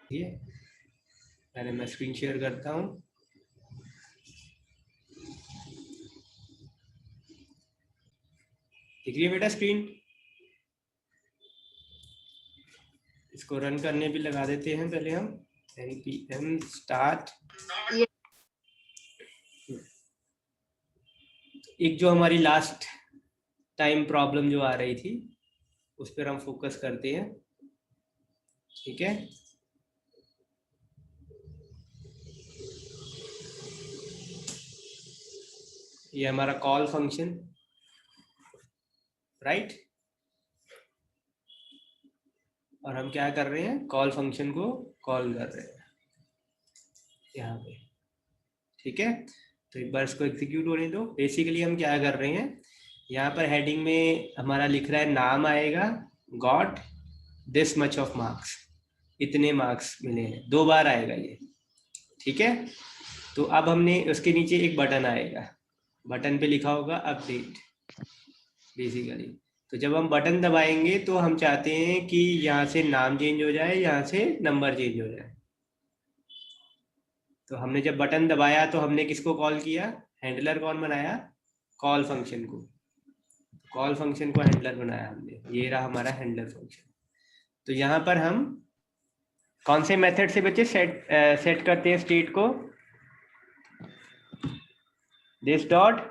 ये पहले मैं स्क्रीन शेयर करता हूँ। दिख रही है बेटा स्क्रीन? इसको रन करने भी लगा देते हैं पहले हम। npm start। एक जो हमारी लास्ट टाइम प्रॉब्लम जो आ रही थी उस पर हम फोकस करते हैं, ठीक है। ये हमारा कॉल फंक्शन, राइट। और हम क्या कर रहे हैं, कॉल फंक्शन को कॉल कर रहे हैं यहाँ पे, ठीक है। तो एक बार इसको एग्जीक्यूट होने दो। बेसिकली हम क्या कर रहे हैं, यहाँ पर हेडिंग में हमारा लिख रहा है नाम आएगा, got this much of marks, इतने मार्क्स मिले हैं, 2 बार आएगा ये, ठीक है। तो अब हमने उसके नीचे एक बटन आएगा, बटन पे लिखा होगा अपडेट बेसिकली। तो जब हम बटन दबाएंगे तो हम चाहते हैं कि यहाँ से नाम चेंज हो जाए, यहाँ से नंबर चेंज हो जाए। तो हमने जब बटन दबाया तो हमने किसको कॉल किया, हैंडलर कौन बनाया, कॉल फंक्शन को। कॉल फंक्शन को हैंडलर बनाया हमने, ये रहा हमारा हैंडलर फंक्शन। तो यहाँ पर हम कौन से मेथड से बच्चे सेट करते हैं स्टेट को, this dot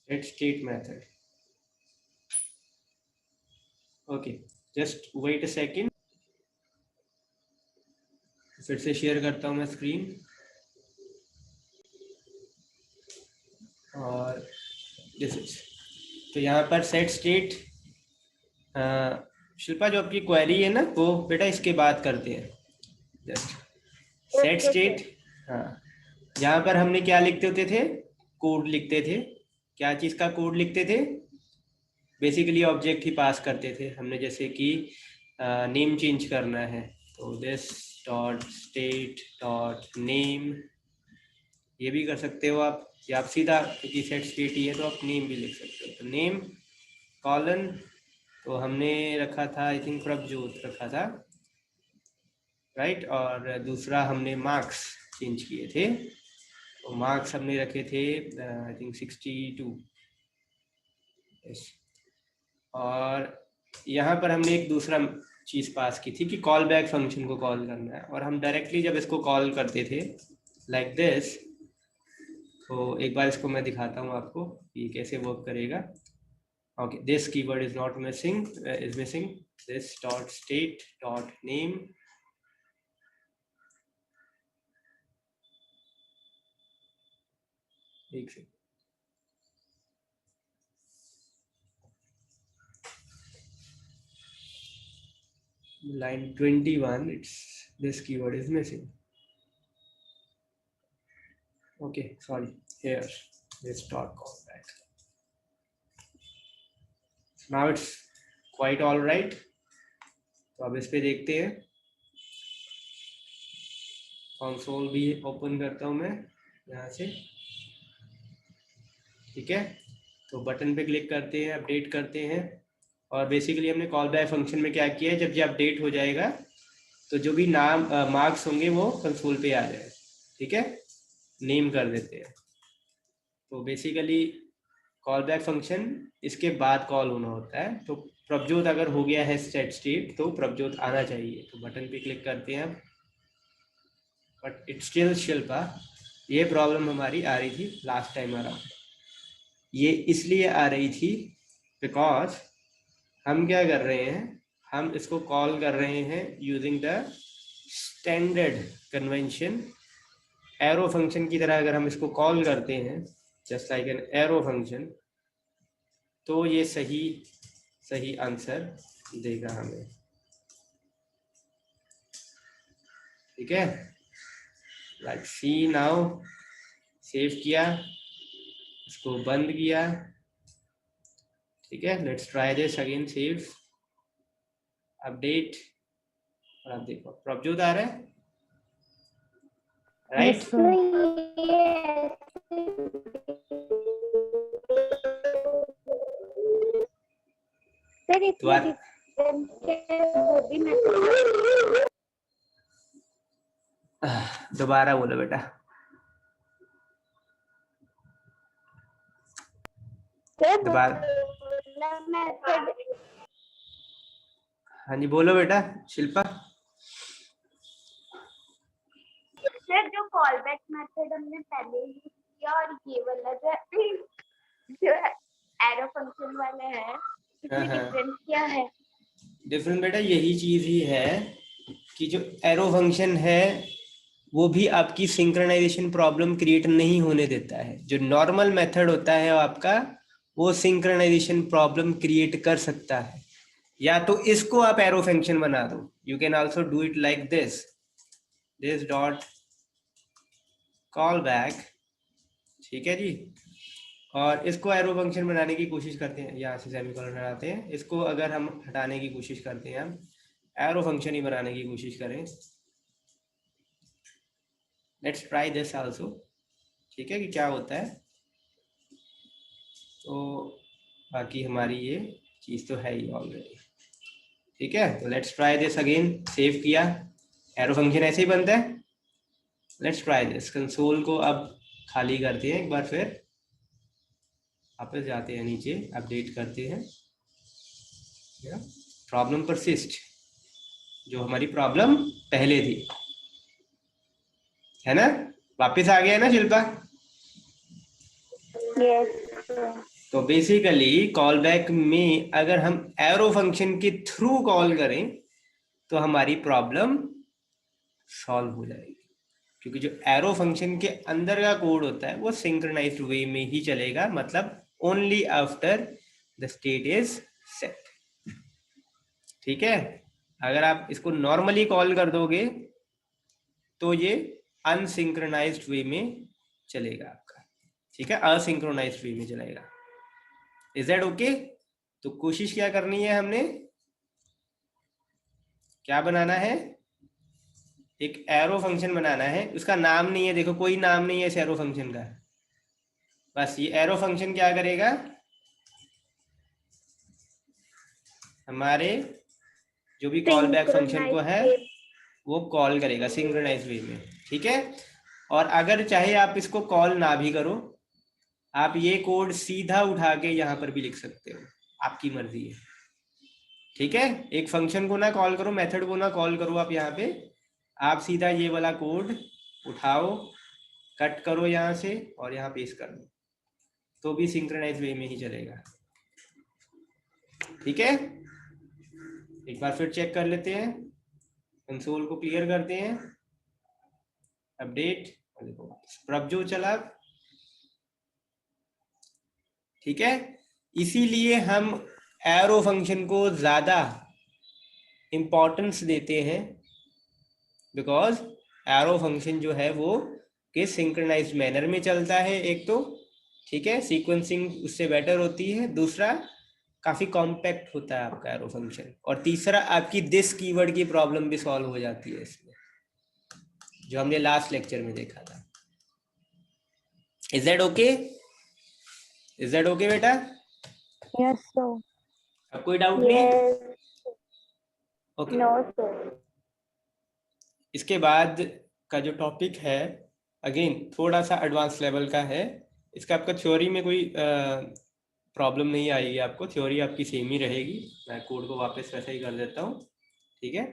set state method. Okay, just wait a second, फिर से शेयर करता हूँ मैं स्क्रीन। और दिस इज, तो यहाँ पर सेट स्टेट, शिल्पा जो आपकी क्वेरी है ना वो बेटा इसके बाद करते हैं, जस्ट सेट स्टेट। हाँ, यहाँ पर हमने क्या लिखते होते थे, कोड लिखते थे। क्या चीज़ का कोड लिखते थे, बेसिकली ऑब्जेक्ट ही पास करते थे हमने, जैसे कि नेम चेंज करना है तो this dot state dot name, ये भी कर सकते हो आप, या आप सीधा, क्योंकि सेट स्टेट ही है तो आप नेम भी लिख सकते हो। तो नेम कॉलन, तो हमने रखा था आई थिंक प्रभजोत रखा था, राइट। और दूसरा हमने मार्क्स चेंज किए थे, तो मार्क्स हमने रखे थे आई थिंक 62। और यहाँ पर हमने एक दूसरा चीज़ पास की थी कि कॉल बैक फंक्शन को कॉल करना है, और हम डायरेक्टली जब इसको कॉल करते थे लाइक दिस, तो एक बार इसको मैं दिखाता हूँ आपको ये कैसे वर्क करेगा। Okay, this keyword is not missing, is missing this dot state dot name. एक second, line 21, it's this keyword is missing. Okay, sorry, here this dot callback. So now it's quite all right. तो अब इस पे देखते हैं, console भी open करता हूँ मैं यहाँ से, ठीक है। तो बटन पे क्लिक करते हैं, अपडेट करते हैं, और बेसिकली हमने कॉल बैक फंक्शन में क्या किया है, जब ये अपडेट हो जाएगा तो जो भी नाम मार्क्स होंगे वो कंसोल पे आ जाए, ठीक है, नेम कर देते हैं। तो बेसिकली कॉल बैक फंक्शन इसके बाद कॉल होना होता है। तो प्रभजोत अगर हो गया है सेट स्टेट तो प्रभजोत आना चाहिए, तो बटन पे क्लिक करते हैं, बट इट्स स्टिल शिल्पा। ये प्रॉब्लम हमारी आ रही थी लास्ट टाइम अराउंड, ये इसलिए आ रही थी बिकॉज हम क्या कर रहे हैं, हम इसको कॉल कर रहे हैं using the standard convention. Arrow function की तरह अगर हम इसको कॉल करते हैं just like an arrow function, तो ये सही आंसर देगा हमें, ठीक है। लाइक सी नाउ, सेव किया, इसको बंद किया, ठीक है। Let's try this again, save, update, और आप देखो प्रभजोत आ रहा है, राइट। Yes, sir. दोबारा बोलो बेटा। दोबारा। हाँ जी बोलो बेटा शिल्पा। सर जो कॉल बैक मेथड हमने पहले यूज किया और ये वाला जो एरो फंक्शन वाला है, इसमें डिफरेंस क्या है? डिफरेंस बेटा यही चीज ही है कि जो एरो फंक्शन है वो भी आपकी सिंक्रोनाइजेशन प्रॉब्लम क्रिएट नहीं होने देता है। जो नॉर्मल मेथड होता है आपका वो सिंक्रोनाइजेशन प्रॉब्लम क्रिएट कर सकता है। या तो इसको आप एरो फंक्शन बना दो, you can also do it like this dot call back, ठीक है जी। और इसको एरो फंक्शन बनाने की कोशिश करते हैं, यहाँ से सेमीकोलन हटाते हैं, इसको अगर हम हटाने की कोशिश करते हैं, हम एरो फंक्शन ही बनाने की कोशिश करें। लेट्स ट्राई दिस आल्सो, ठीक है कि क्या होता है। तो बाकी हमारी ये चीज़ तो है ही ऑलरेडी, ठीक है। तो let's try this again, save किया, एरो फंक्शन ऐसे ही बनता है। लेट्स ट्राई दिस, कंसोल को अब खाली करते हैं एक बार, फिर वापस जाते हैं नीचे, अपडेट करते हैं। प्रॉब्लम परसिस्ट, जो हमारी प्रॉब्लम पहले थी, है ना, वापस आ गया ना शिल्पा? तो बेसिकली कॉल बैक में अगर हम एरो फंक्शन के थ्रू कॉल करें तो हमारी प्रॉब्लम सॉल्व हो जाएगी, क्योंकि जो एरो फंक्शन के अंदर का कोड होता है वो सिंक्रोनाइज्ड वे में ही चलेगा, मतलब only after the state is set, ठीक है। अगर आप इसको नॉर्मली कॉल कर दोगे तो ये अनसिंक्रोनाइज्ड वे में चलेगा आपका, ठीक है, असिंक्रोनाइज्ड वे में चलेगा। Is that okay? तो कोशिश क्या करनी है, हमने क्या बनाना है, एक एरो फंक्शन बनाना है। उसका नाम नहीं है, देखो कोई नाम नहीं है इस एरो फंक्शन का। बस ये एरो फंक्शन क्या करेगा, हमारे जो भी कॉल बैक फंक्शन को है वो कॉल करेगा सिंक्रोनाइज वे में, ठीक है। और अगर चाहे आप इसको कॉल ना भी करो, आप ये कोड सीधा उठा के यहाँ पर भी लिख सकते हो, आपकी मर्जी है, ठीक है। एक फंक्शन को ना कॉल करो, मेथड को ना कॉल करो, आप यहाँ पे आप सीधा ये वाला कोड उठाओ, कट करो यहाँ से और यहाँ पेस्ट कर दो, तो भी सिंक्रोनाइज वे में ही चलेगा, ठीक है। एक बार फिर चेक कर लेते हैं, कंसोल को क्लियर करते हैं, अपडेट, देखो जो चला, ठीक है। इसीलिए हम एरो फंक्शन को ज्यादा इंपॉर्टेंस देते हैं, बिकॉज एरो फंक्शन जो है वो के सिंक्रोनाइज्ड मैनर में चलता है, एक तो, ठीक है, सीक्वेंसिंग उससे बेटर होती है, दूसरा काफी कॉम्पैक्ट होता है आपका एरो फंक्शन, और तीसरा आपकी दिस कीवर्ड की प्रॉब्लम भी सॉल्व हो जाती है इसमें, जो हमने लास्ट लेक्चर में देखा था। Is that okay? Is that okay बेटा? Yes sir. अब कोई डाउट नहीं? ओके। No sir. इसके बाद का जो टॉपिक है अगेन थोड़ा सा एडवांस लेवल का है। इसका आपका थ्योरी में कोई प्रॉब्लम नहीं आएगी, आपको थ्योरी आपकी सेम ही रहेगी। मैं कोड को वापस वैसे ही कर देता हूँ, ठीक है।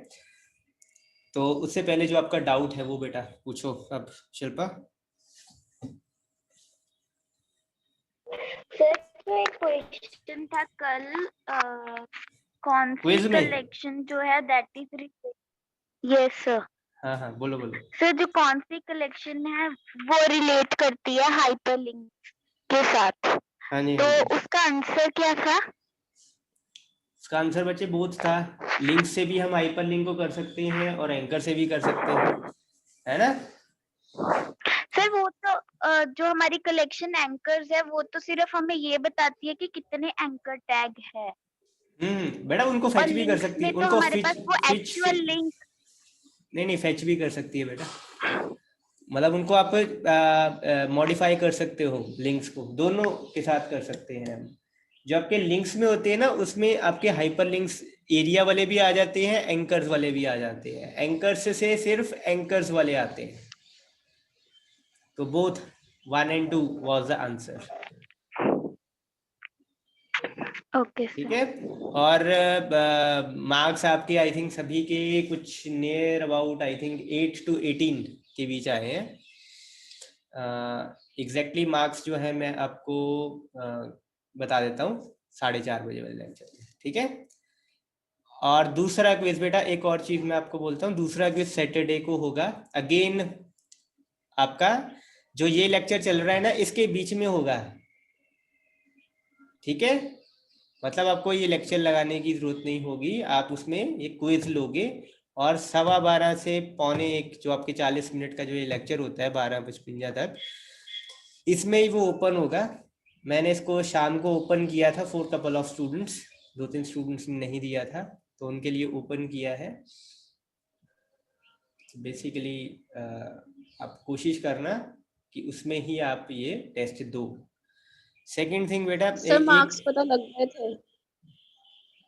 तो उससे पहले जो आपका डाउट है वो बेटा पूछो अब शिल्पा। सर तो एक क्वेश्चन था कल, कौन सी क्विज में? कलेक्शन जो है दैट इज, यस सर। हाँ हाँ बोलो बोलो। सर जो कौन सी कलेक्शन है वो रिलेट करती है हाइपरलिंक के साथ? हाँ जी, तो हाँ जी। उसका आंसर क्या था? इसका आंसर बच्चे बोथ था। लिंक से भी हम हाइपर लिंक को कर सकते हैं और एंकर से भी कर सकते हैं, है ना। सर वो तो जो हमारी कलेक्शन एंकर्स है वो तो सिर्फ हमें ये बताती है कि कितने एंकर टैग है, बेटा उनको और फेच भी कर लिंक्स सकती है, में तो उनको हमारे पास वो फिच एक्चुअल लिंक। नहीं फेच भी कर सकती है बेटा, मतलब उनको आप मॉडिफाई कर सकते हो, लिंक्स को दोनों के साथ कर सकते हैं हम। जो आपके लिंक्स में होते हैं ना, उसमें आपके हाइपर लिंक्स एरिया वाले भी आ जाते हैं, एंकर्स वाले भी आ जाते हैं। एंकर्स से सिर्फ एंकर्स वाले आते हैं। तो both 1 and 2 was the answer। Okay ठीक सर। है। और मार्क्स आपके आई थिंक सभी के कुछ near about I think 8 to 18 के बीच आए हैं। एग्जैक्टली मार्क्स जो है मैं आपको बता देता हूँ 4:30 बजे वाले लेक्चर में। ठीक है। और दूसरा क्विज बेटा, एक और चीज मैं आपको बोलता हूँ, दूसरा क्विज सैटरडे को होगा अगेन आपका। जो ये लेक्चर चल रहा है ना, इसके बीच में होगा। ठीक है। मतलब आपको ये लेक्चर लगाने की जरूरत नहीं होगी, आप उसमें ये क्विज लोगे। और 12:15 से 12:45 जो आपके 40 मिनट का जो ये लेक्चर होता है 12:55 तक, इसमें ही वो ओपन होगा। मैंने इसको शाम को ओपन किया था for couple of students, 2-3 students ने नहीं दिया था, तो उनके लिए ओपन किया है। बेसिकली आप कोशिश करना कि उसमें ही आप ये टेस्ट दो। सेकंड थिंग बेटा, सर मार्क्स पता लग गए थे।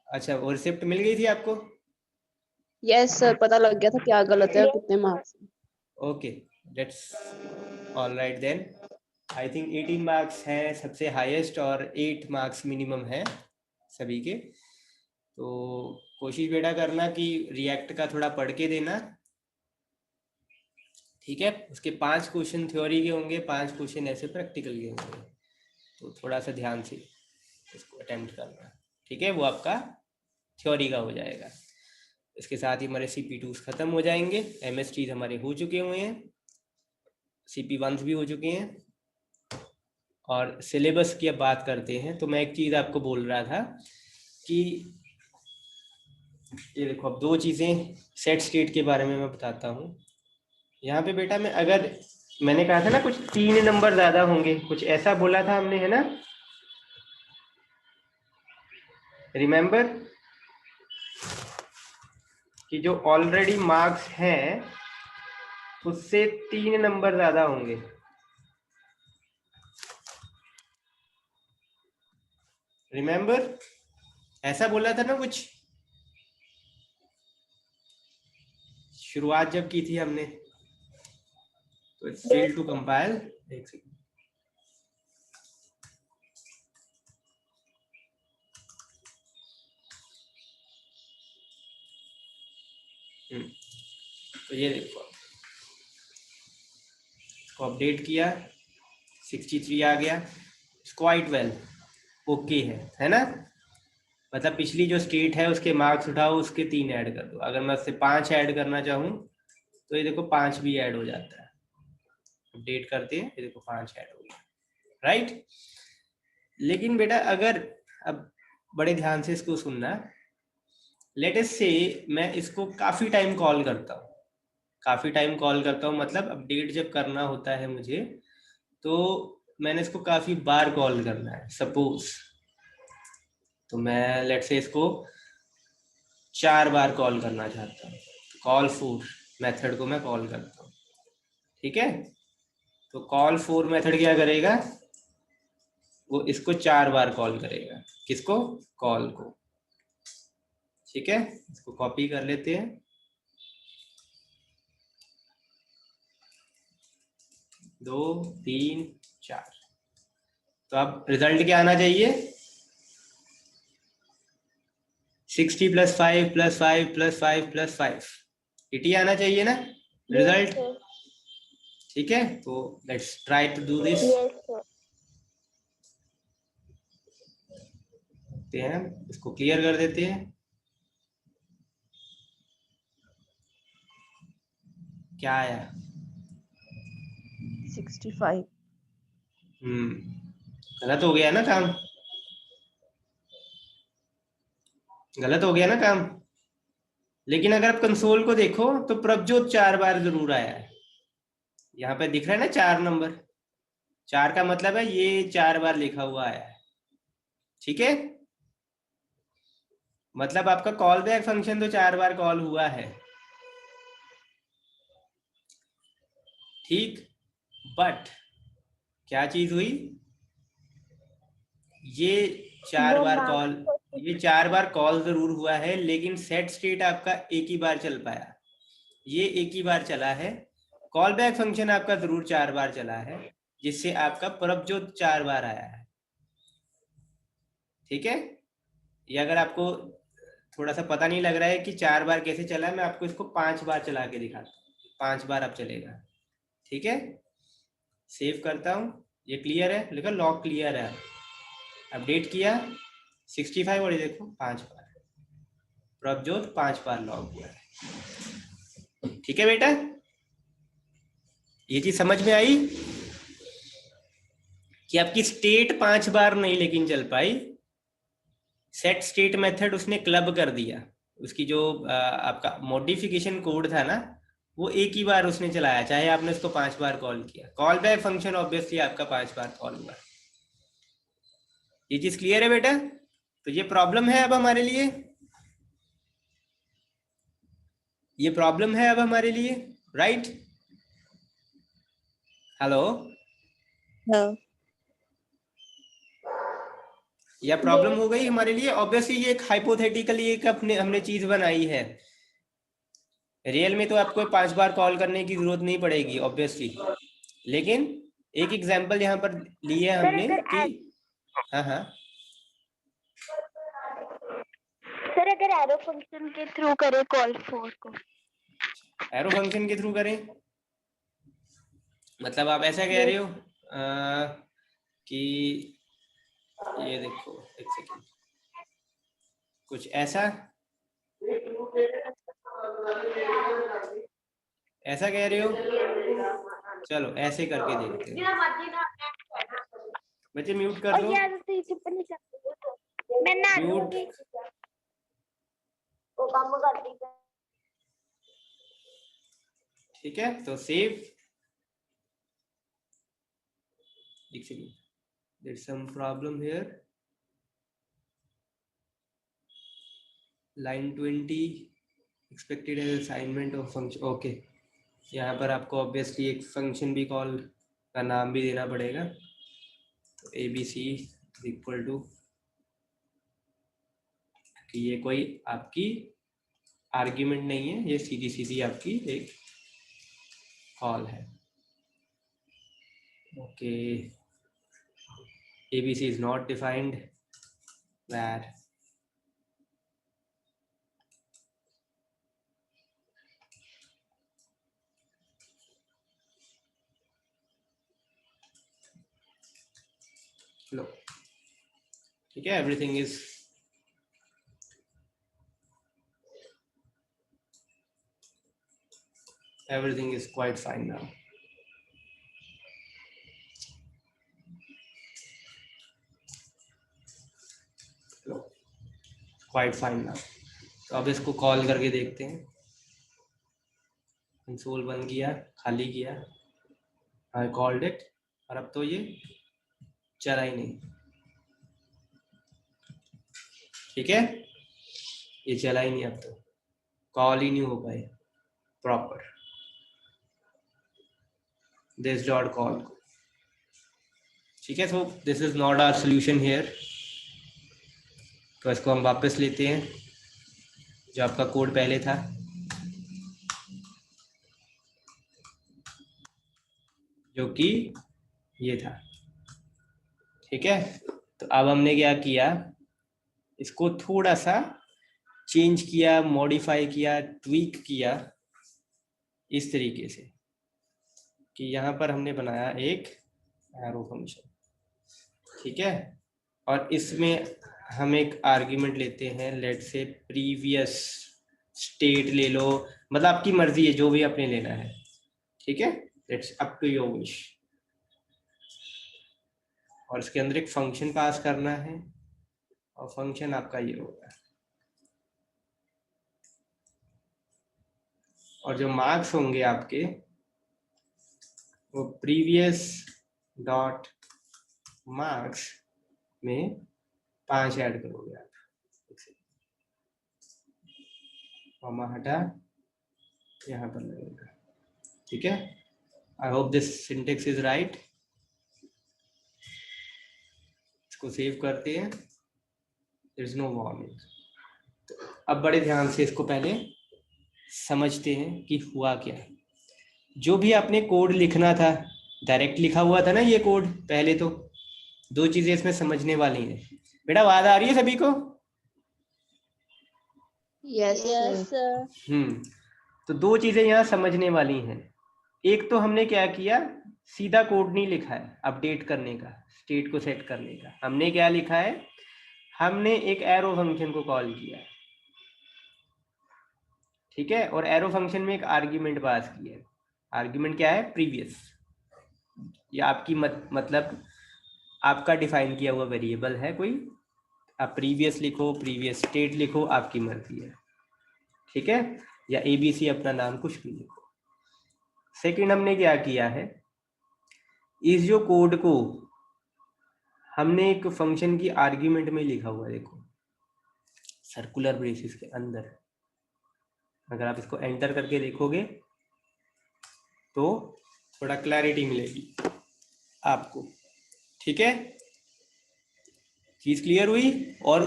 अच्छा, वो रिसिप्ट मिल गई थी आपको? यस सर, पता लग गया था क्या गलत है और कितने marks. Okay, that's all right then. I think 18 marks हैं सबसे हाईएस्ट और 8 मार्क्स मिनिमम है सभी के। तो कोशिश बेटा करना कि रिएक्ट का थोड़ा पढ़ के देना। ठीक है। उसके 5 क्वेश्चन थ्योरी के होंगे, 5 क्वेश्चन ऐसे प्रैक्टिकल के होंगे, तो थोड़ा सा ध्यान से इसको अटेम्प्ट करना। ठीक है, वो आपका थ्योरी का हो जाएगा। इसके साथ ही हमारे CP2s खत्म हो जाएंगे, MSTs हमारे हो चुके हुए हैं, CP1s भी हो चुके हैं। और सिलेबस की अब बात करते हैं, तो मैं एक चीज़ आपको बोल रहा था कि ये देखो, अब 2 चीज़ें सेट स्टेट के बारे में मैं बताता हूँ। यहाँ पे बेटा मैं अगर मैंने कहा था ना कुछ 3 नंबर ज़्यादा होंगे, कुछ ऐसा बोला था हमने, है ना? रिमेंबर कि जो ऑलरेडी मार्क्स हैं उससे 3 नंबर ज़्यादा होंगे। रिमेंबर, ऐसा बोला था ना कुछ शुरुआत जब की थी हमने। तो स्टिल टू कंपाइल, एक सेकंड। तो ये देखो, इसको अपडेट किया, 63 आ गया, क्वाइट वेल ओके है ना? मतलब पिछली जो स्टेट है उसके मार्क्स उठाओ, उसके 3 ऐड कर दो। अगर मैं उससे 5 ऐड करना चाहूँ तो ये देखो 5 भी ऐड हो जाता है। अपडेट करते हैं, ये देखो 5 ऐड हो गया, राइट? लेकिन बेटा अगर अब बड़े ध्यान से इसको सुनना, लेट अस से मैं इसको काफी टाइम कॉल करता हूँ, काफी टाइम कॉल करता हूँ, मतलब अपडेट जब करना होता है मुझे तो मैंने इसको काफी बार कॉल करना है सपोज। तो मैं लेट से इसको 4 बार कॉल करना चाहता हूँ, कॉल फॉर मेथड को मैं कॉल करता हूँ। ठीक है। तो कॉल फॉर मेथड क्या करेगा, वो इसको 4 बार कॉल करेगा। किसको? कॉल को। ठीक है, इसको कॉपी कर लेते हैं। 2 3 4। तो अब रिजल्ट क्या आना चाहिए? 60 + 5 + 5 + 5 + 5 80 आना चाहिए ना रिजल्ट? ठीक है, तो let's try to do this. हैं इसको क्लियर कर देते हैं। क्या आया? 65। गलत हो गया ना काम, गलत हो गया ना काम। लेकिन अगर आप कंसोल को देखो तो प्रभजोत 4 बार जरूर आया है। यहाँ पे दिख रहा है ना 4 नंबर, 4 का मतलब है ये 4 बार लिखा हुआ आया है। ठीक है, मतलब आपका कॉल बैक फंक्शन तो 4 बार कॉल हुआ है। ठीक, बट क्या चीज हुई, ये 4 वो बार marks कॉल, को ये 4 बार कॉल जरूर हुआ है, लेकिन सेट स्टेट आपका एक ही बार चल पाया, ये एक ही बार चला है। कॉल बैक फंक्शन आपका जरूर 4 बार चला है, जिससे आपका प्रभजोत 4 बार आया है। ठीक है, ये अगर आपको थोड़ा सा पता नहीं लग रहा है कि 4 बार कैसे चला है, मैं आपको इसको 5 बार चला के दिखाता हूँ। 5 बार अब चलेगा। ठीक है, सेव करता हूँ। ये क्लियर है, लिखा लॉग क्लियर है। अपडेट किया 65 और ये देखो 5 बार प्रभजोत 5 बार लॉग हुआ है। ठीक है बेटा, ये चीज समझ में आई कि आपकी स्टेट 5 बार नहीं लेकिन चल पाई। सेट स्टेट मेथड उसने क्लब कर दिया, उसकी जो आपका मॉडिफिकेशन कोड था ना, वो एक ही बार उसने चलाया, चाहे आपने उसको 5 बार कॉल किया। कॉल बैक फंक्शन ऑब्वियसली आपका 5 बार कॉल हुआ। ये चीज क्लियर है बेटा? तो ये प्रॉब्लम है अब हमारे लिए, ये प्रॉब्लम है अब हमारे लिए, राइट? हेलो, हाँ। या प्रॉब्लम हो गई हमारे लिए? ऑब्वियसली ये एक हाइपोथेटिकली एक अपने हमने चीज बनाई है। रियल में तो आपको 5 बार कॉल करने की जरूरत नहीं पड़ेगी ऑब्वियसली, लेकिन एक एग्जांपल यहाँ पर लिया है सर हमने अगर कि हाँ हाँ सर अगर एरो फंक्शन के थ्रू करे कॉल 4 को, एरो फंक्शन के थ्रू करें, मतलब आप ऐसा कह रहे हो कि ये देखो एक सेकेंड, कुछ ऐसा ऐसा कह रहे हो? चलो ऐसे करके देखते हैं। बच्चे म्यूट कर और दो, यार तो चुप नहीं कर, मैं ना म्यूट। लूंगी वो काम कर दी। ठीक है, तो सेव। एक second, there some problem here. Line 20 expected as assignment of function. Okay, यहाँ पर आपको ऑब्वियसली एक फंक्शन भी कॉल का नाम भी देना पड़ेगा। तो A B C equal to, कि ये कोई आपकी आर्ग्यूमेंट नहीं है, ये सीधी सीधी आपकी एक कॉल है। Okay, A B C is not defined where लो। ठीक है, everything is quite fine now. लो, quite fine now. तो अब इसको कॉल करके देखते हैं। कंसोल बंद किया, खाली किया, आई कॉल्ड इट, और अब तो ये चला ही नहीं। ठीक है, ये चला ही नहीं, अब तो कॉल ही नहीं हो पाए प्रॉपर दिस डॉट कॉल को। ठीक है, so this is not our solution here. तो इसको हम वापस लेते हैं, जो आपका कोड पहले था, जो कि ये था। ठीक है, तो अब हमने क्या किया, इसको थोड़ा सा चेंज किया, मॉडिफाई किया, ट्वीक किया इस तरीके से कि यहाँ पर हमने बनाया एक एरो फंक्शन। ठीक है, और इसमें हम एक आर्ग्यूमेंट लेते हैं, लेट से प्रीवियस स्टेट ले लो, मतलब आपकी मर्जी है जो भी आपने लेना है। ठीक है, it's up to your wish. और इसके अंदर एक फंक्शन पास करना है, और फंक्शन आपका ये होगा, और जो मार्क्स होंगे आपके वो प्रीवियस डॉट मार्क्स में 5 ऐड करोगे आप। कॉमा हटा, यहाँ पर लगेगा। ठीक है, I hope this syntax is right. इसको सेव करते हैं, देयर इज नो वार्निंग। अब बड़े ध्यान से इसको पहले समझते हैं कि हुआ क्या है। जो भी आपने कोड लिखना था डायरेक्ट लिखा हुआ था ना ये कोड। पहले तो दो चीजें इसमें समझने वाली हैं। बेटा आवाज आ रही है सभी को? Yes yes sir. तो दो चीजें यहाँ समझने वाली हैं। एक तो हमने क्या किया, सीधा कोड नहीं लिखा है अपडेट करने का, स्टेट को सेट करने का। हमने क्या लिखा है, हमने एक एरो फंक्शन को कॉल किया है, ठीक है। और एरो फंक्शन में एक आर्ग्यूमेंट पास किया है। आर्ग्यूमेंट क्या है, प्रीवियस। ये आपकी मतलब आपका डिफाइन किया हुआ वेरिएबल है कोई। आप प्रीवियस लिखो, प्रीवियस स्टेट लिखो, आपकी मर्जी है, ठीक है। या ABC अपना नाम कुछ भी लिखो। सेकंड हमने क्या किया है, इस जो कोड को हमने एक फंक्शन की आर्ग्यूमेंट में लिखा हुआ है, देखो सर्कुलर ब्रेसेस के अंदर। अगर आप इसको एंटर करके देखोगे तो थोड़ा क्लैरिटी मिलेगी आपको, ठीक है। चीज क्लियर हुई? और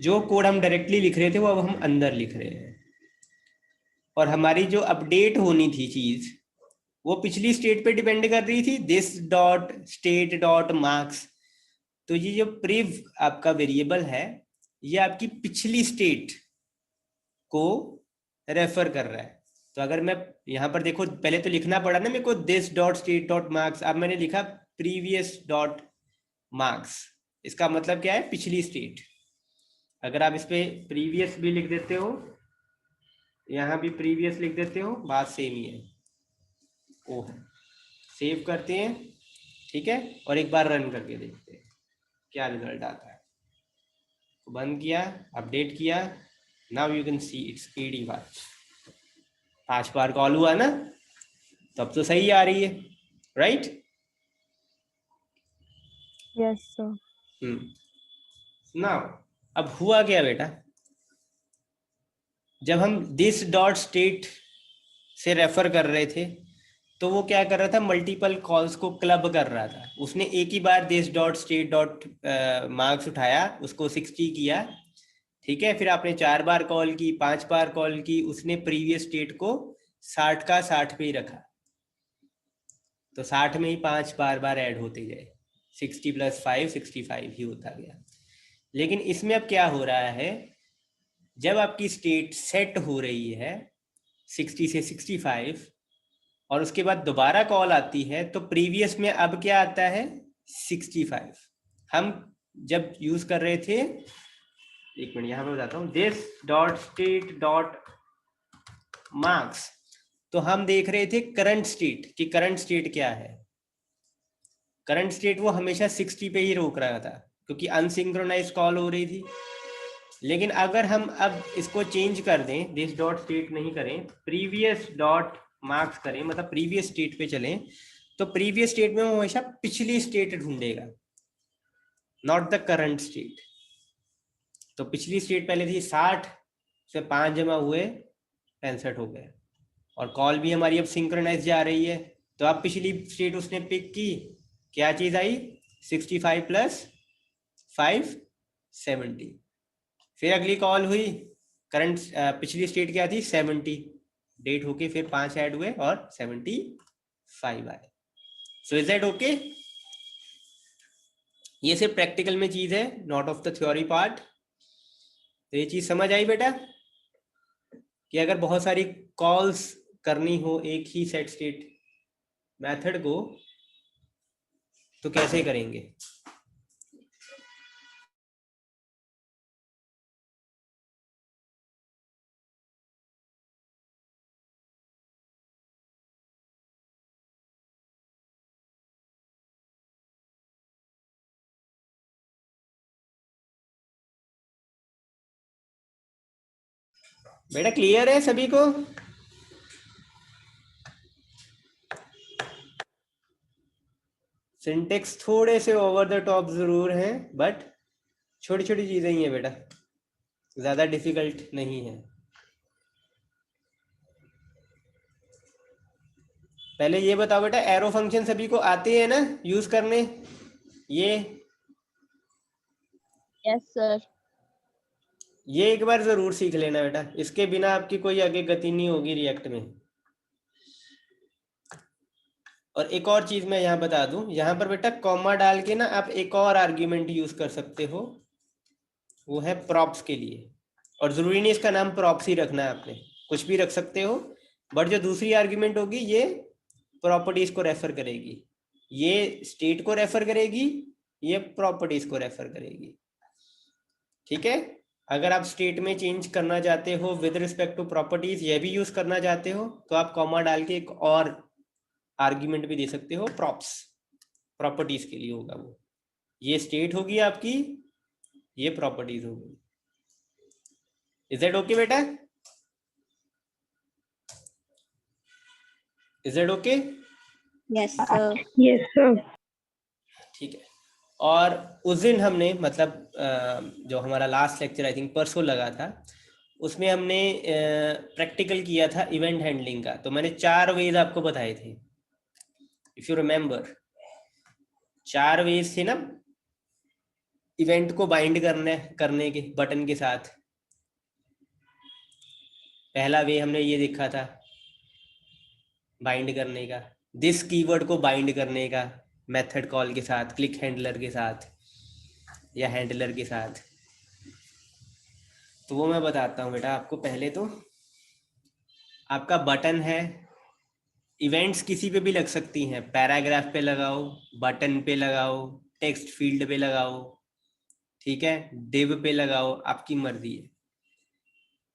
जो कोड हम डायरेक्टली लिख रहे थे वो अब हम अंदर लिख रहे हैं। और हमारी जो अपडेट होनी थी चीज, वो पिछली स्टेट पे डिपेंड कर रही थी, this dot state dot marks. तो ये जो प्रिव आपका वेरिएबल है, ये आपकी पिछली स्टेट को रेफर कर रहा है। तो अगर मैं यहाँ पर देखो, पहले तो लिखना पड़ा ना मेरे को this dot state dot marks, अब मैंने लिखा प्रीवियस डॉट मार्क्स। इसका मतलब क्या है, पिछली स्टेट। अगर आप इस पे प्रीवियस भी लिख देते हो, यहाँ भी प्रीवियस लिख देते हो, बात सेम ही है। ओ सेव करते हैं, ठीक है। और एक बार रन करके देखते हैं क्या रिजल्ट आता है। तो बंद किया, अपडेट किया, now you can see it's 80 watts. 5 बार कॉल हुआ ना, तब तो सही आ रही है, राइट? Yes sir. नाउ अब हुआ क्या बेटा, जब हम दिस डॉट स्टेट से रेफर कर रहे थे तो वो क्या कर रहा था, मल्टीपल कॉल्स को क्लब कर रहा था। उसने एक ही बार this dot state dot marks उठाया, उसको 60 किया, ठीक है। फिर आपने 4 बार कॉल की, 5 बार कॉल की, उसने प्रीवियस स्टेट को 60 का 60 पे ही रखा। तो 60 में ही 5 बार बार ऐड होते गए, 60 + 5 65 ही होता गया। लेकिन इसमें अब क्या हो रहा है, जब आपकी स्टेट सेट हो रही है 60 से 65 और उसके बाद दोबारा कॉल आती है, तो प्रीवियस में अब क्या आता है, 65। हम जब यूज कर रहे थे, एक मिनट यहां पे बताता हूं, this dot state dot marks, तो हम देख रहे थे करंट स्टेट कि करंट स्टेट क्या है। करंट स्टेट वो हमेशा 60 पे ही रोक रहा था क्योंकि अनसिंक्रोनाइज कॉल हो रही थी। लेकिन अगर हम अब इसको चेंज कर दें, दिस डॉट स्टेट नहीं करें, प्रीवियस डॉट मार्क्स करें, मतलब प्रीवियस स्टेट पे चलें, तो प्रीवियस स्टेट में वो हमेशा पिछली स्टेट ढूंढेगा, नॉट द करंट स्टेट। तो पिछली स्टेट पहले थी 60 से 5 जमा हुए 65 हो गए, और कॉल भी हमारी अब सिंक्रोनाइज जा रही है। तो अब पिछली स्टेट उसने पिक की, क्या चीज आई, 65 + 5 70। फिर अगली कॉल हुई, करंट पिछली स्टेट क्या थी, 70, डेट होके फिर 5 ऐड हुए और 75 आए। So is that okay? ये सिर्फ प्रैक्टिकल में चीज है, not of the theory part. तो ये चीज समझ आई बेटा कि अगर बहुत सारी कॉल्स करनी हो एक ही सेट स्टेट मेथड को, तो कैसे करेंगे? बेटा क्लियर है सभी को? सिंटेक्स थोड़े से ओवर द टॉप जरूर हैं, बट छोटी छोटी चीजें ही है बेटा, ज्यादा डिफिकल्ट नहीं है। पहले ये बताओ बेटा, एरो फंक्शन सभी को आते हैं ना यूज करने? ये यस सर। ये एक बार जरूर सीख लेना बेटा, इसके बिना आपकी कोई आगे गति नहीं होगी रिएक्ट में। और एक और चीज मैं यहाँ बता दूं, यहाँ पर बेटा कॉमा डाल के ना आप एक और आर्ग्यूमेंट यूज कर सकते हो, वो है प्रॉप्स के लिए। और जरूरी नहीं इसका नाम प्रॉप्स ही रखना है, आपने कुछ भी रख सकते हो, बट जो दूसरी आर्ग्यूमेंट होगी ये प्रॉपर्टीज को रेफर करेगी, ये स्टेट को रेफर करेगी, ये प्रॉपर्टीज को रेफर करेगी। ठीक है, अगर आप स्टेट में चेंज करना चाहते हो विद रिस्पेक्ट टू प्रॉपर्टीज, ये भी यूज करना चाहते हो, तो आप कॉमा डाल के एक और आर्ग्यूमेंट भी दे सकते हो, प्रॉप्स, प्रॉपर्टीज के लिए होगा वो। ये स्टेट होगी आपकी, ये प्रॉपर्टीज होगी। इज दैट ओके बेटा? Is that okay? Yes sir. Yes sir. ठीक है। और उस दिन हमने मतलब जो हमारा लास्ट लेक्चर आई थिंक परसों लगा था, उसमें हमने प्रैक्टिकल किया था इवेंट हैंडलिंग का। तो मैंने 4 वेज आपको बताए थे, इफ यू रिमेम्बर। 4 वेज थे ना इवेंट को बाइंड करने के बटन के साथ। पहला वे हमने ये देखा था बाइंड करने का, दिस कीवर्ड को बाइंड करने का मेथड कॉल के साथ, क्लिक हैंडलर के साथ या हैंडलर के साथ। तो वो मैं बताता हूँ बेटा आपको। पहले तो आपका बटन है, इवेंट्स किसी पे भी लग सकती हैं, पैराग्राफ पे लगाओ, बटन पे लगाओ, टेक्स्ट फील्ड पे लगाओ, ठीक है, डिव पे लगाओ, आपकी मर्जी है।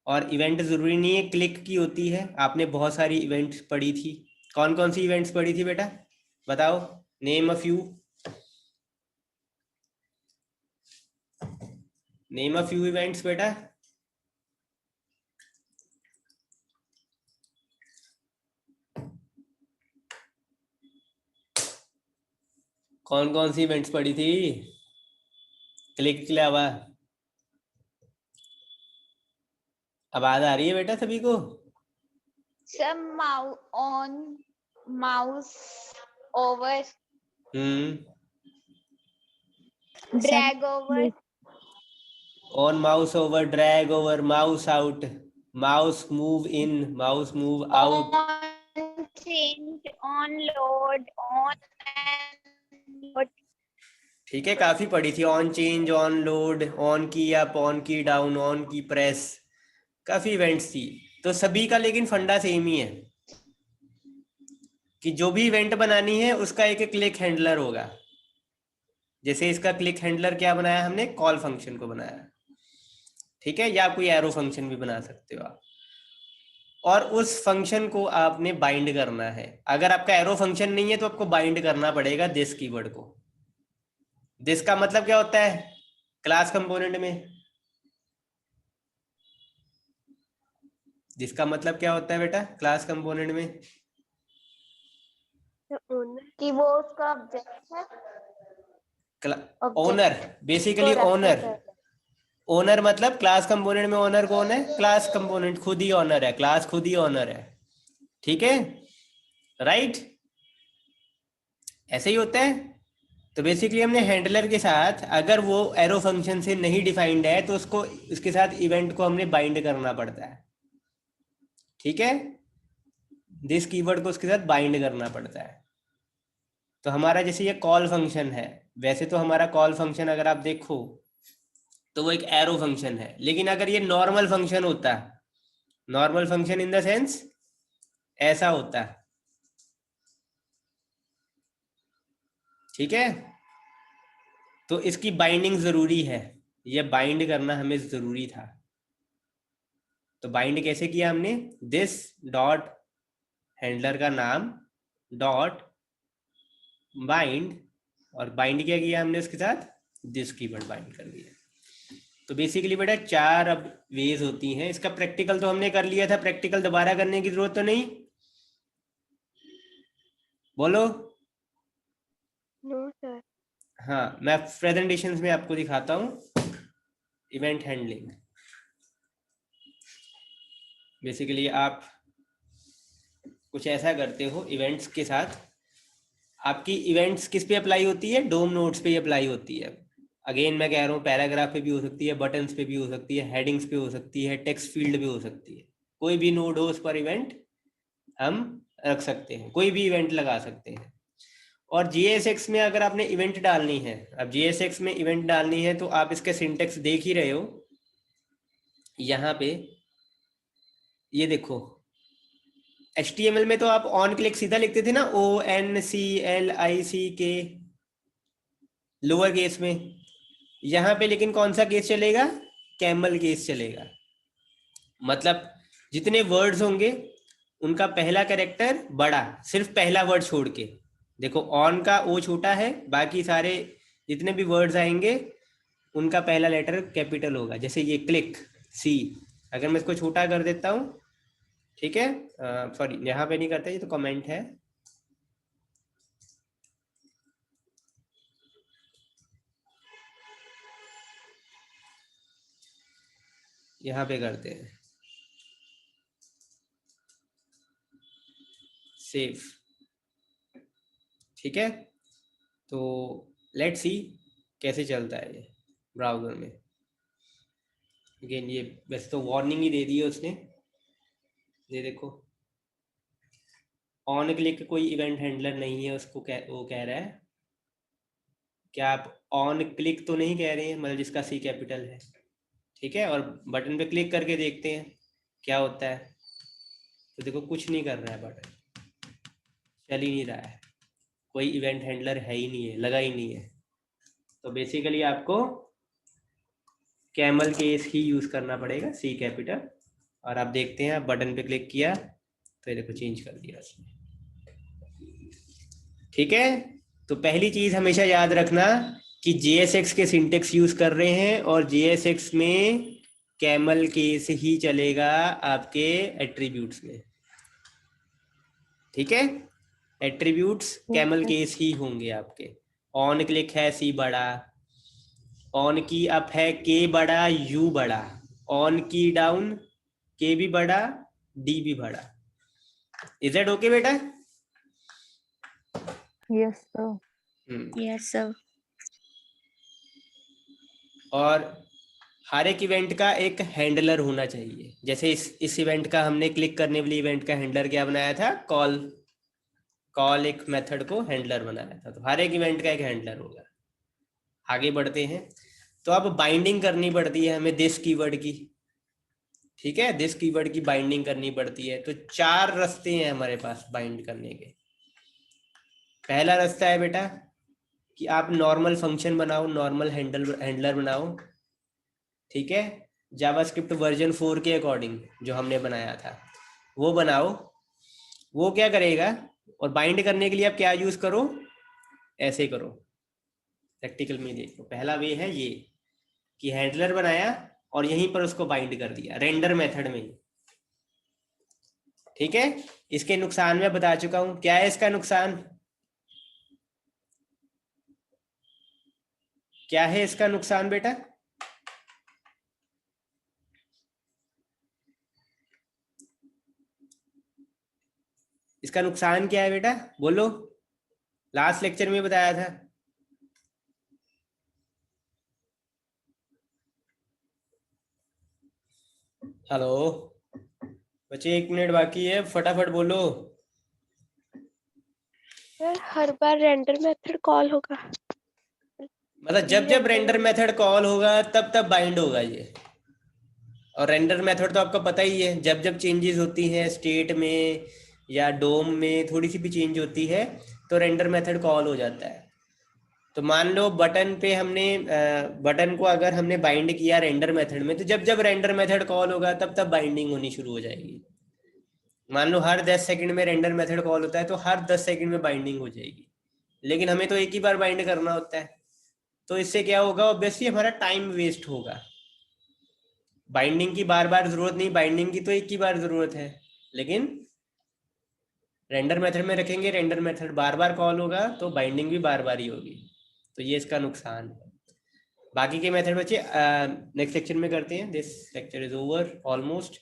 और इवेंट जरूरी नहीं है क्लिक की होती है, आपने बहुत सारी इवेंट्स पढ़ी थी। कौन कौन सी इवेंट्स पढ़ी थी बेटा, बताओ, name a few, name a few events बेटा। कौन कौन सी इवेंट्स पढ़ी थी क्लिक के अलावा? आवाज आ रही है बेटा सभी को? Sir on mouse over, drag over, on mouse over, drag over, mouse out, mouse move in, mouse move out. On change, on load, on load. ठीक है, काफी पढ़ी थी। On change, on load, on की अप, ऑन की down, on की press, काफी events थी। तो सभी का लेकिन फंडा सेम ही है कि जो भी इवेंट बनानी है उसका एक क्लिक हैंडलर होगा। जैसे इसका क्लिक हैंडलर क्या बनाया हमने, कॉल फंक्शन को बनाया, ठीक है, या कोई एरो फंक्शन भी बना सकते हो आप। और उस फंक्शन को आपने बाइंड करना है। अगर आपका एरो फंक्शन नहीं है तो आपको बाइंड करना पड़ेगा दिस कीवर्ड को। दिस का मतलब क्या होता है क्लास कंपोनेंट में? जिसका मतलब क्या होता है बेटा क्लास कंपोनेंट में? कि वो उसका ऑब्जेक्ट है, ओनर, बेसिकली ओनर। ओनर मतलब क्लास कंपोनेंट में ओनर कौन है? क्लास कंपोनेंट खुद ही ओनर है, क्लास खुद ही ओनर है, ठीक है, राइट? ऐसे ही होता है। तो बेसिकली हमने हैंडलर के साथ, अगर वो एरो फंक्शन से नहीं डिफाइंड है तो उसको, उसके साथ इवेंट को हमने बाइंड करना पड़ता है, ठीक है, दिस कीवर्ड को उसके साथ बाइंड करना पड़ता है। तो हमारा जैसे ये कॉल फंक्शन है, वैसे तो हमारा कॉल फंक्शन अगर आप देखो तो वो एक एरो फंक्शन है, लेकिन अगर ये नॉर्मल फंक्शन होता, normal function in the sense ऐसा होता, ठीक है, तो इसकी बाइंडिंग जरूरी है, ये बाइंड करना हमें जरूरी था। तो बाइंड कैसे किया हमने, दिस डॉट हैंडलर का नाम डॉट बाइंड, और बाइंड क्या किया हमने उसके साथ, दिस कीवर्ड बाइंड कर दिया। तो बेसिकली बेटा 4 अब वेज होती हैं। इसका प्रैक्टिकल तो हमने कर लिया था, प्रैक्टिकल दोबारा करने की जरूरत तो नहीं, बोलो। No sir. हाँ, मैं प्रेजेंटेशंस में आपको दिखाता हूँ इवेंट हैंडलिंग। बेसिकली आप कुछ ऐसा करते हो इवेंट्स के साथ, आपकी इवेंट्स किस पे अप्लाई होती है, डोम नोड्स पे अप्लाई होती है। अगेन मैं कह रहा हूँ पैराग्राफ पे भी हो सकती है, बटन्स पे भी हो सकती है, हेडिंग्स पे हो सकती है, टेक्स्ट फील्ड पे हो सकती है, कोई भी नोड हो उस पर इवेंट हम रख सकते हैं, कोई भी इवेंट लगा सकते हैं। और JSX में अगर आपने इवेंट डालनी है, अब JSX में इवेंट डालनी है तो आप इसके सिंटेक्स देख ही रहे हो, यहाँ पे ये देखो HTML में तो आप ऑन क्लिक सीधा लिखते थे ना, ONCLICK लोअर केस में, यहाँ पे लेकिन कौन सा केस चलेगा, कैमल केस चलेगा। मतलब जितने वर्ड्स होंगे उनका पहला कैरेक्टर बड़ा, सिर्फ पहला वर्ड छोड़ के। देखो ऑन का ओ छोटा है, बाकी सारे जितने भी वर्ड्स आएंगे उनका पहला लेटर कैपिटल होगा। जैसे ये क्लिक सी, अगर मैं इसको छोटा कर देता हूँ, ठीक है, सॉरी यहाँ पे नहीं करते, ये तो कमेंट है, यहाँ पे करते हैं सेव, ठीक है। तो लेट्स सी कैसे चलता है ये ब्राउजर में। अगेन ये वैसे तो वार्निंग ही दे दी है उसने, ये देखो ऑन क्लिक कोई इवेंट हैंडलर नहीं है, उसको वो कह रहा है, क्या आप ऑन क्लिक तो नहीं कह रहे हैं, मतलब जिसका सी कैपिटल है, ठीक है। और बटन पे क्लिक करके देखते हैं क्या होता है। तो देखो कुछ नहीं कर रहा है, बटन चल ही नहीं रहा है, कोई इवेंट हैंडलर है ही नहीं है, लगा ही नहीं है। तो बेसिकली आपको कैमल केस ही यूज करना पड़ेगा, सी कैपिटल। और आप देखते हैं, आप बटन पे क्लिक किया तो ये देखो चेंज कर दिया उसने, ठीक है। तो पहली चीज हमेशा याद रखना कि JSX के सिंटेक्स यूज कर रहे हैं और JSX में कैमल केस ही चलेगा आपके एट्रीब्यूट्स में, ठीक है। एट्रीब्यूट्स कैमल केस ही होंगे आपके। ऑन क्लिक है सी बड़ा, ऑन की अप है के बड़ा यू बड़ा, ऑन की डाउन के भी बड़ा डी भी बड़ा। इज इट ओके बेटा? Yes sir. Yes sir. और हर एक इवेंट का एक हैंडलर होना चाहिए। जैसे इस इवेंट का हमने क्लिक करने वाली इवेंट का हैंडलर क्या बनाया था, कॉल एक मेथड को हैंडलर बनाया था। तो हर एक इवेंट का एक हैंडलर होगा। आगे बढ़ते हैं, तो अब बाइंडिंग करनी पड़ती है हमें दिस कीवर्ड की, ठीक है। दिस कीवर्ड की बाइंडिंग करनी पड़ती है। तो 4 रास्ते हैं हमारे पास बाइंड करने के। पहला रास्ता है बेटा कि आप नॉर्मल फंक्शन बनाओ, नॉर्मल हैंडलर बनाओ, ठीक है। जावास्क्रिप्ट वर्जन 4 के अकॉर्डिंग जो हमने बनाया था वो बनाओ। वो क्या करेगा, और बाइंड करने के लिए आप क्या यूज करो, ऐसे करो, प्रैक्टिकल में देखो। पहला वे है ये कि हैंडलर बनाया और यहीं पर उसको बाइंड कर दिया रेंडर मेथड में, ठीक है। इसके नुकसान मैं बता चुका हूं। क्या है इसका नुकसान, क्या है इसका नुकसान बेटा? इसका नुकसान क्या है बेटा, बोलो। लास्ट लेक्चर में बताया था। हेलो बच्चे, 1 मिनट बाकी है, फटाफट बोलो। सर हर बार रेंडर मेथड कॉल होगा, मतलब जब जब रेंडर मेथड कॉल होगा तब तब बाइंड होगा ये। और रेंडर मेथड तो आपको पता ही है, जब जब चेंजेस होती हैं स्टेट में या डोम में, थोड़ी सी भी चेंज होती है तो रेंडर मेथड कॉल हो जाता है। तो मान लो बटन पे हमने बटन को अगर हमने बाइंड किया रेंडर मेथड में, तो जब जब रेंडर मेथड कॉल होगा तब तब बाइंडिंग होनी शुरू हो जाएगी। मान लो हर 10 सेकंड में रेंडर मेथड कॉल होता है तो हर 10 सेकंड में बाइंडिंग हो जाएगी, लेकिन हमें तो एक ही बार बाइंड करना होता है। तो इससे क्या होगा, ऑब्वियसली हमारा टाइम वेस्ट होगा। बाइंडिंग की बार बार जरूरत नहीं, बाइंडिंग की तो एक ही बार जरूरत है, लेकिन रेंडर मेथड में रखेंगे, रेंडर मेथड बार बार कॉल होगा तो बाइंडिंग भी बार बार ही होगी। तो ये इसका नुकसान है। बाकी के मेथड बच्चे नेक्स्ट लेक्चर में करते हैं। This lecture is over almost.